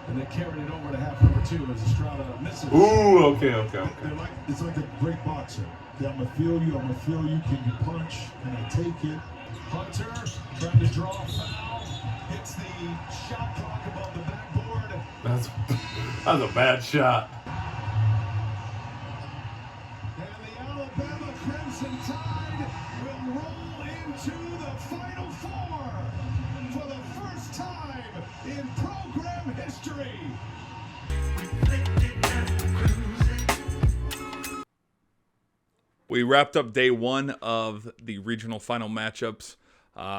And they carried it over to half number 2 as Estrada misses. Ooh, okay. It's like a great boxer. Okay, I'm going to feel you. Can you punch? Can I take it? Hunter trying to draw a foul. Hits the shot clock above the backboard. That's a bad shot. And the Alabama Crimson Tide will roll into the Final Four for the first time in program history. We wrapped up day 1 of the regional final matchups.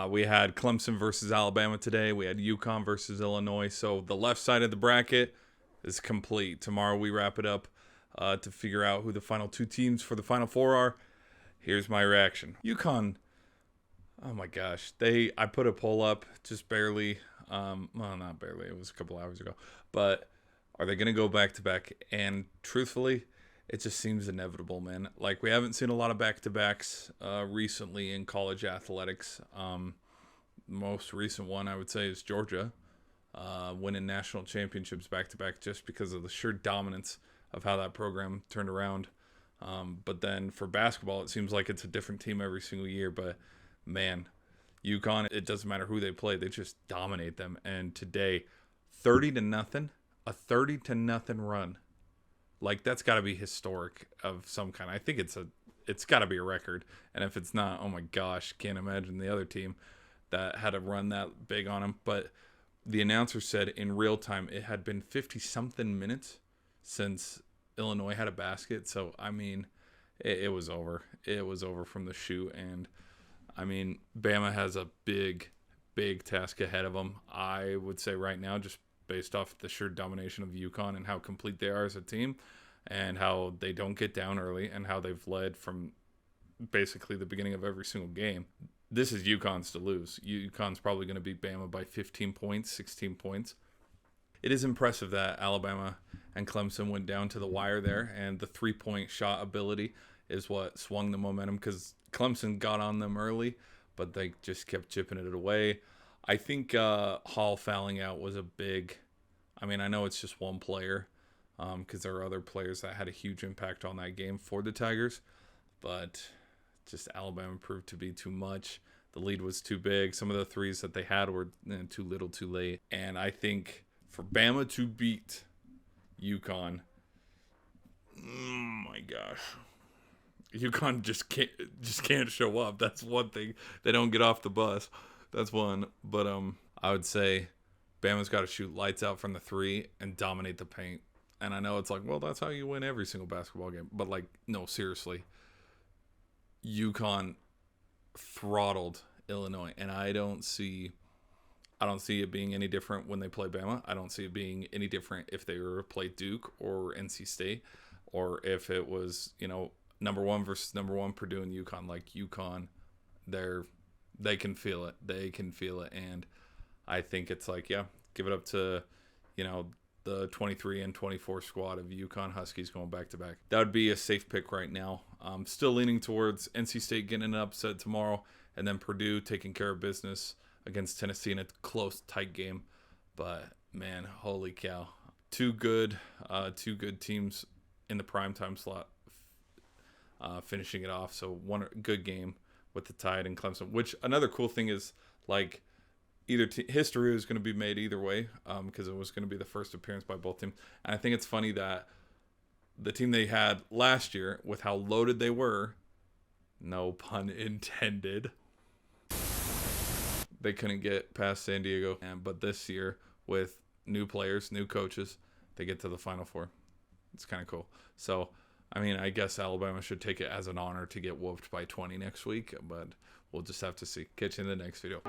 We had Clemson versus Alabama today. We had UConn versus Illinois. So the left side of the bracket is complete. Tomorrow we wrap it up to figure out who the final 2 teams for the Final Four are. Here's my reaction. UConn, oh my gosh. I put a poll up just barely. Well, not barely. It was a couple hours ago. But are they going to go back-to-back? And truthfully, it just seems inevitable, man. Like, we haven't seen a lot of back-to-backs recently in college athletics. Most recent one, I would say, is Georgia winning national championships back-to-back just because of the sheer dominance of how that program turned around. But then for basketball, it seems like it's a different team every single year. But, man, UConn, it doesn't matter who they play. They just dominate them. And today, 30-0, a 30-0 run. Like, that's got to be historic of some kind. I think it's got to be a record. And if it's not, oh my gosh, can't imagine the other team that had a run that big on them. But the announcer said in real time it had been 50-something minutes since Illinois had a basket. So, I mean, it was over. It was over from the shoot. And, I mean, Bama has a big, big task ahead of them. I would say right now, just based off the sheer domination of UConn and how complete they are as a team and how they don't get down early and how they've led from basically the beginning of every single game. This is UConn's to lose. UConn's probably going to beat Bama by 15 points, 16 points. It is impressive that Alabama and Clemson went down to the wire there, and the three-point shot ability is what swung the momentum because Clemson got on them early, but they just kept chipping it away. I think Hall fouling out was a big, I mean, I know it's just one player because there are other players that had a huge impact on that game for the Tigers, but just Alabama proved to be too much. The lead was too big. Some of the threes that they had were too little, too late. And I think for Bama to beat UConn, oh my gosh. UConn just can't show up. That's one thing. They don't get off the bus. That's one. But I would say Bama's got to shoot lights out from the 3 and dominate the paint. And I know it's like, well, that's how you win every single basketball game. But, like, no, seriously. UConn throttled Illinois. And I don't see it being any different when they play Bama. I don't see it being any different if they were to play Duke or NC State. Or if it was, number 1 versus number 1 Purdue and UConn. Like, UConn, they can feel it. They can feel it. And I think it's like, yeah, give it up to, the 23 and 24 squad of UConn Huskies going back-to-back. That would be a safe pick right now. I'm still leaning towards NC State getting an upset tomorrow and then Purdue taking care of business against Tennessee in a close, tight game. But, man, holy cow. Two good teams in the primetime slot finishing it off. So one good game with the Tide and Clemson, which another cool thing is, like, history was going to be made either way because it was going to be the first appearance by both teams. And I think it's funny that the team they had last year, with how loaded they were, no pun intended, they couldn't get past San Diego. But this year, with new players, new coaches, they get to the Final Four. It's kind of cool. So, I mean, I guess Alabama should take it as an honor to get whooped by 20 next week, but we'll just have to see. Catch you in the next video.